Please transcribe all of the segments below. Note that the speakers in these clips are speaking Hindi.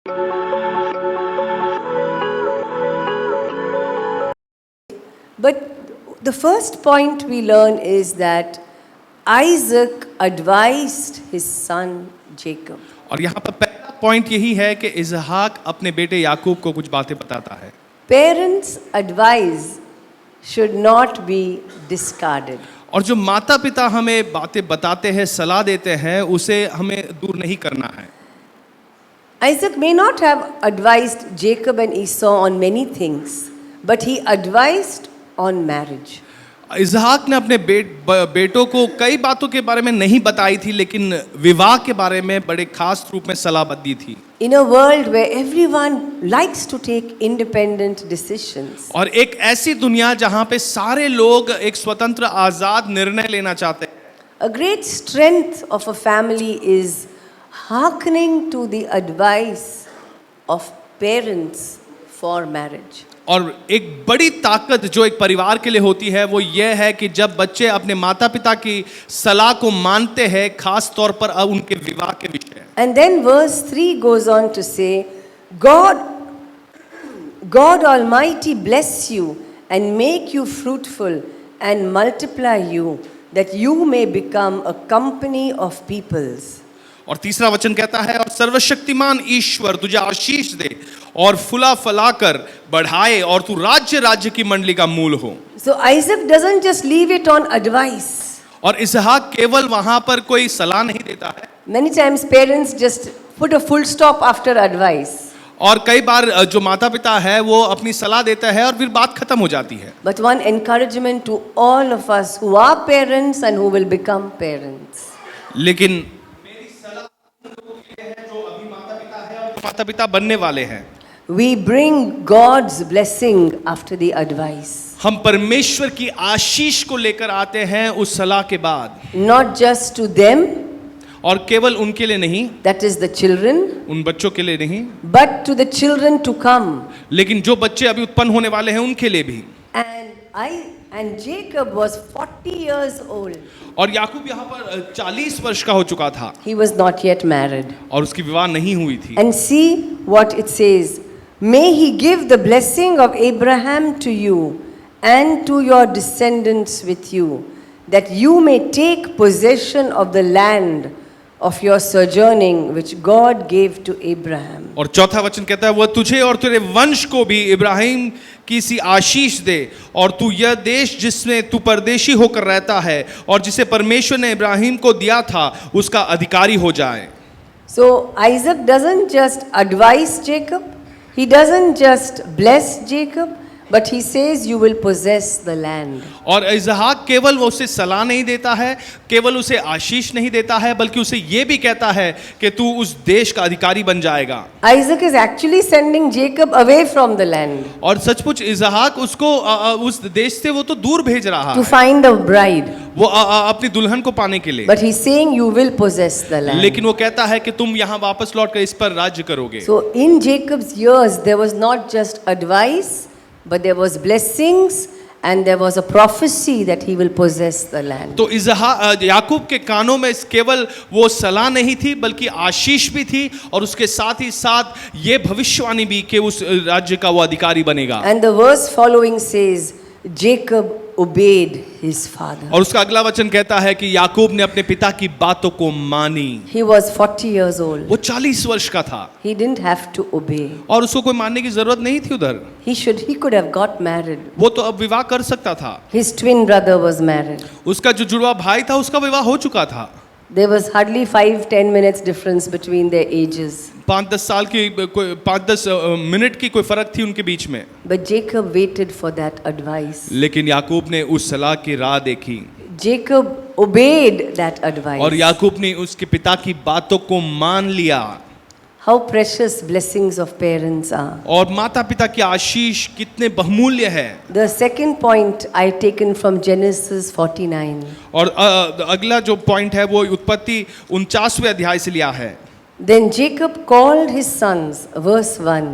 But the first point we learn is that Isaac advised his son Jacob. और यहाँ पर पहला पॉइंट यही है कि इसहाक अपने बेटे याकूब को कुछ बातें बताता है। Parents' advice should not be discarded. और जो माता पिता हमें बातें बताते हैं, सलाह देते हैं, उसे हमें दूर नहीं करना है। Isaac may not have advised Jacob and Esau on many things, but he advised on marriage. इसहाक ने अपने बेटों को कई बातों के बारे में नहीं बताई थी, लेकिन विवाह के बारे में बड़े खास रूप में सलाह दी थी। In a world where everyone likes to take independent decisions, और एक ऐसी दुनिया जहां पे सारे लोग एक स्वतंत्र आजाद निर्णय लेना चाहते हैं। a great strength of a family is hearkening to the advice of parents for marriage. और एक बड़ी ताकत जो एक परिवार के लिए होती है वो ये है कि जब बच्चे अपने माता पिता की सलाह को मानते हैं, खास तौर पर अब उनके विवाह के विषय। And then verse 3 goes on to say, God Almighty bless you and make you fruitful and multiply you, that you may become a company of peoples. और तीसरा वचन कहता है, और सर्वशक्तिमान ईश्वर तुझे आशीष दे और फुला फलाकर बढ़ाए और तू राज्य की मंडली का मूल हो। So Isaac doesn't just leave it on advice. और इसहाक केवल वहां पर कोई सलाह नहीं देता है। Many times parents just put a full stop after advice. और कई बार जो माता पिता है वो अपनी सलाह देता है और फिर बात खत्म हो जाती है। But one encouragement to all of us who are parents and who will become parents. लेकिन माता पिता बनने वाले हैं, We bring God's blessing after the advice. हम परमेश्वर की आशीष को लेकर आते हैं उस सलाह के बाद। Not just to them, और केवल उनके लिए नहीं, that is the children, उन बच्चों के लिए नहीं, but to the children to come. लेकिन जो बच्चे अभी उत्पन्न होने वाले हैं उनके लिए भी। And Jacob was 40 years old. और याकूब यहाँ पर 40 वर्ष का हो चुका था। He was not yet married. और उसकी विवाह नहीं हुई थी। And see what it says. May he give the blessing of Abraham to you and to your descendants with you, that you may take possession of the land of your sojourning which God gave to Abraham. और चौथा वचन कहता है, वह तुझे और तेरे वंश को भी इब्राहिम की सी आशीष दे और तू यह देश जिसमें तू परदेशी होकर रहता है और जिसे परमेश्वर ने इब्राहिम को दिया था उसका अधिकारी हो जाए। So Isaac doesn't just advise Jacob, he doesn't just bless Jacob, but he says you will possess the land. और इसहाक केवल वो उसे सलाह नहीं देता है, केवल उसे आशीष नहीं देता है, बल्कि उसे ये भी कहता है कि तू उस देश का अधिकारी बन जाएगा। Isaac is actually sending Jacob away from the land. और सचमुच इसहाक उसको उस देश से वो तो दूर भेज रहा To है, find a bride. वो अपनी दुल्हन को पाने के लिए। But he's saying you will possess the land. लेकिन वो कहता है कि तुम यहाँ वापस लौट कर इस पर राज्य करोगे। So in Jacob's years there was not just advice, but there was blessings and there was a prophecy that he will possess the land. तो याकूब के कानों में केवल वो सलाह नहीं थी बल्कि आशीष भी थी और उसके साथ ही साथ ये भविष्यवाणी भी कि उस राज्य का वो अधिकारी बनेगा। And the verse following says Jacob obeyed his father. और उसका अगला वचन कहता है कि याकूब ने अपने पिता की बातों को मानी। He was 40 years old. वो 40 वर्ष का था। He didn't have to obey. और उसको कोई मानने की जरूरत नहीं थी उधर। He could have got married. वो तो अब विवाह कर सकता था। His twin brother was married. उसका जो जुड़वा भाई था उसका विवाह हो चुका था। There was hardly 5-10 minutes difference between their ages. 5-10 साल की 5-10 मिनट की कोई फर्क थी उनके बीच में। But Jacob waited for that advice. लेकिन याकूब ने उस सलाह की राह देखी। Jacob obeyed that advice. और याकूब ने उसके पिता की बातों को मान लिया। How precious blessings of parents are. और माता पिता की आशीष कितने बहुमूल्य है। The second point I taken from Genesis 49. और अगला जो पॉइंट है वो उत्पत्ति 49वें अध्याय से लिया है। Then Jacob called his sons, verse 1.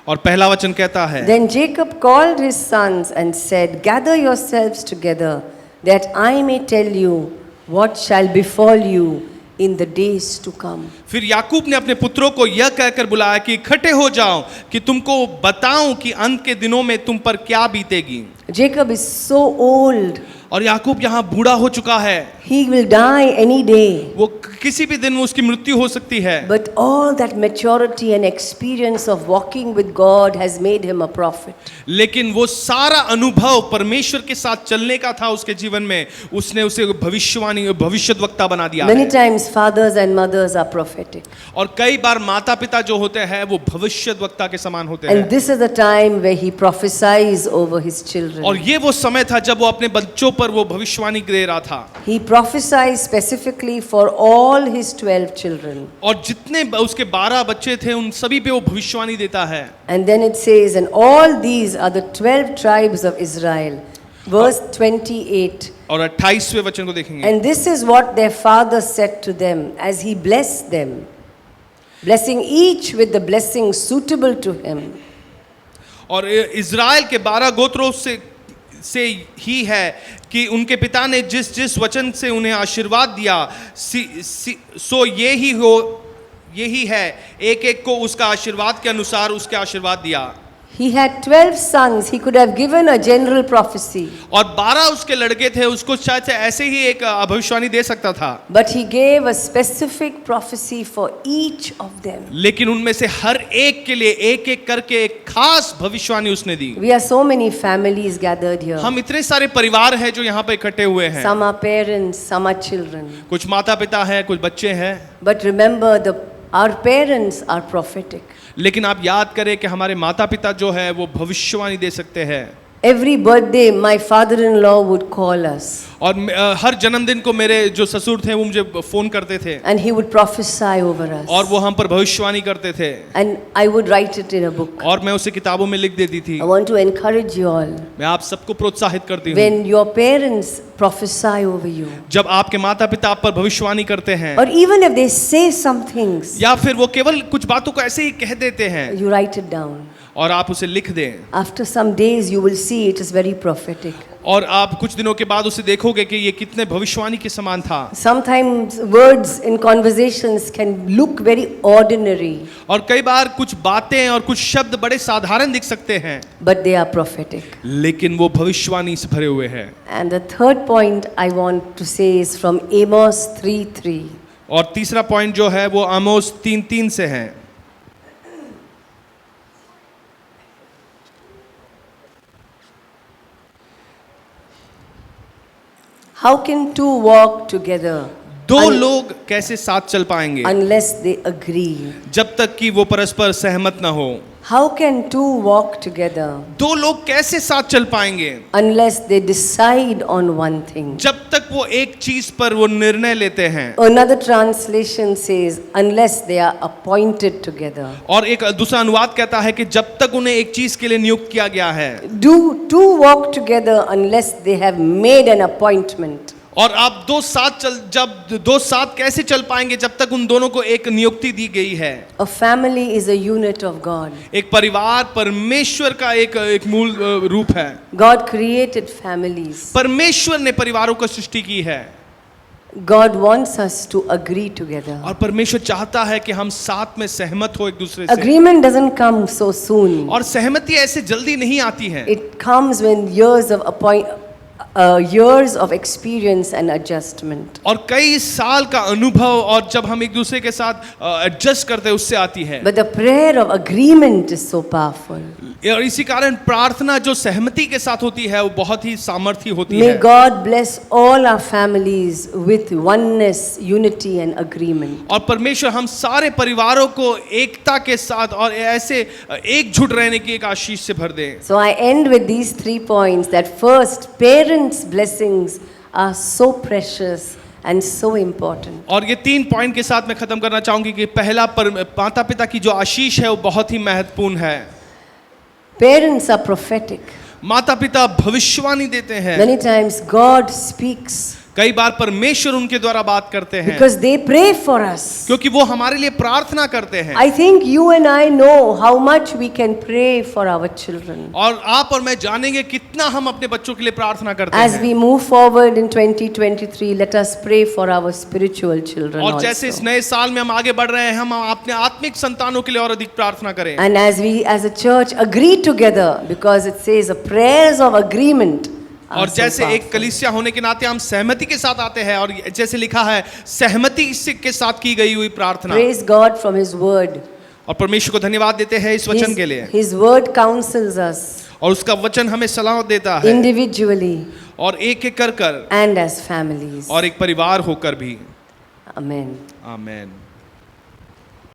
और पहला वचन कहता है, Then Jacob called his sons and said, Gather yourselves together, that I may tell you what shall befall you in the days to come. फिर याकूब ने अपने पुत्रों को यह कहकर बुलाया कि इकट्ठे हो जाओ कि तुमको बताऊं कि अंत के दिनों में तुम पर क्या बीतेगी। Jacob is so old. और याकूब यहाँ बूढ़ा हो चुका है, He will die any day. वो किसी भी दिन उसकी मृत्यु हो सकती है। But all that maturity and experience of walking with God has made him a prophet. लेकिन वो सारा अनुभव परमेश्वर के साथ चलने का था उसके जीवन में, उसने उसे भविष्यवाणी भविष्यद्वक्ता बना दिया Many है। times fathers and mothers are prophetic. और कई बार माता पिता जो होते हैं वो भविष्यद्वक्ता के समान होते And हैं। this is the time where he prophesies over his children. और ये वो समय था जब वो अपने बच्चों पर वो भविष्यवाणी दे रहा था। He prophesied specifically for all his 12 children. और जितने उसके 12 बच्चे थे उन सभी पे वो भविष्यवाणी देता है। And then it says, and all these are the 12 tribes of Israel. Verse 28. और 28वें वचन को देखेंगे। And this is what their father said to them as he blessed them, blessing each with the blessing suitable to him. और इज़राइल के 12 गोत्रों से ही है कि उनके पिता ने जिस जिस वचन से उन्हें आशीर्वाद दिया सो यही है, एक एक को उसका आशीर्वाद के अनुसार उसके आशीर्वाद दिया। He had 12 sons. He could have given a general prophecy. और 12 उसके लड़के थे, उसको शायद से ऐसे ही एक भविष्यवाणी दे सकता था। But he gave a specific prophecy for each of them. लेकिन उनमें से हर एक के लिए एक एक करके एक खास भविष्यवाणी उसने दी। We are so many families gathered here. हम इतने सारे परिवार हैं जो यहाँ पे इकट्ठे हुए हैं। Some are parents, some are children. कुछ माता पिता हैं, कुछ बच्चे हैं। But remember, our parents are prophetic. लेकिन आप याद करें कि हमारे माता पिता जो है वो भविष्यवाणी दे सकते हैं। Every birthday, my father-in-law would call us. और हर जन्मदिन को मेरे जो ससुर थे वो मुझे फोन करते थे। And he would prophesy over us. और वो हम पर भविष्यवाणी करते थे। And I would write it in a book. और मैं उसे किताबों में लिख देती थी। I want to encourage you all. मैं आप सबको प्रोत्साहित करती हूँ। When your parents prophesy over you, जब आपके माता पिता आप पर भविष्यवाणी करते हैं, or even if they say some things, या फिर वो केवल कुछ बातों को ऐसे ही कह देते हैं you write it down. और आप उसे लिख दें, After some days, you will see it is very prophetic. और आप कुछ दिनों के बाद उसे देखोगे कि ये कितने भविष्यवाणी के समान था। Sometimes words in conversations can look very ordinary, और कई बार कुछ बातें और कुछ शब्द बड़े साधारण दिख सकते हैं, but they are prophetic. लेकिन वो भविष्यवाणी से भरे हुए हैं। And the third point I want to say is from Amos 3:3. और तीसरा पॉइंट जो है वो आमोस 3:3 से है। How can two walk together दो लोग कैसे साथ चल पाएंगे unless they agree? जब तक कि वो परस्पर सहमत ना हो। How can two walk together दो लोग कैसे साथ चल पाएंगे unless they decide on one thing? जब तक वो एक चीज पर वो निर्णय लेते हैं। Another translation says, unless they are appointed together. और एक दूसरा अनुवाद कहता है कि जब तक उन्हें एक चीज के लिए नियुक्त किया गया है। Do two walk together unless they have made an appointment? और आप जब दो साथ कैसे चल पाएंगे जब तक उन दोनों को एक नियुक्ति दी गई है। A family is a unit of God. एक परिवार परमेश्वर का एक मूल रूप है। God created families. परमेश्वर ने परिवारों को सृष्टि की है। God wants us to agree together. और परमेश्वर चाहता है कि हम साथ में सहमत हो एक दूसरे से। Agreement doesn't come so soon. और सहमति ऐसे जल्दी नहीं आती है। It comes when years of experience and adjustment. और कई साल का अनुभव और जब हम एक दूसरे के साथ एडजस्ट करते हैं उससे आती है। But the prayer of agreement is so powerful. और इसी कारण प्रार्थना जो सहमति के साथ होती है वो बहुत ही सामर्थी होती May है। God bless all our families with oneness, unity and agreement. और परमेश्वर हम सारे परिवारों को एकता के साथ और ऐसे एकजुट रहने की एक आशीष से भर दे। So I end with these 3 points. That first, parents' blessings are so precious and so important. और ये 3 पॉइंट के साथ मैं खत्म करना चाहूंगी कि पहला माता पिता की जो आशीष है वो बहुत ही महत्वपूर्ण है। Parents are prophetic. माता पिता भविष्यवाणी देते हैं। Many times God speaks कई बार परमेश्वर उनके द्वारा बात करते हैं because they pray for us. क्योंकि वो हमारे लिए प्रार्थना करते हैं। I think you and I know how much we can pray for our children. और आप और मैं जानेंगे कितना हम अपने बच्चों के लिए प्रार्थना करते As हैं। we move forward in 2023, let us pray for our spiritual children और जैसे इस also. नए साल में हम आगे बढ़ रहे हैं, हम अपने आत्मिक संतानों के लिए और अधिक प्रार्थना करें। And as we as a church agree together, because it says the prayers of agreement are और so जैसे एक powerful. कलीसिया होने के नाते हम सहमति के साथ आते हैं और जैसे लिखा है सहमति के साथ की गई हुई प्रार्थना। Praise God from His word. और परमेश्वर को धन्यवाद देते हैं इस वचन के लिए। His word counsels us और उसका वचन हमें सलाह देता है individually और एक एक कर and as families. और एक परिवार होकर भी। Amen. आमीन।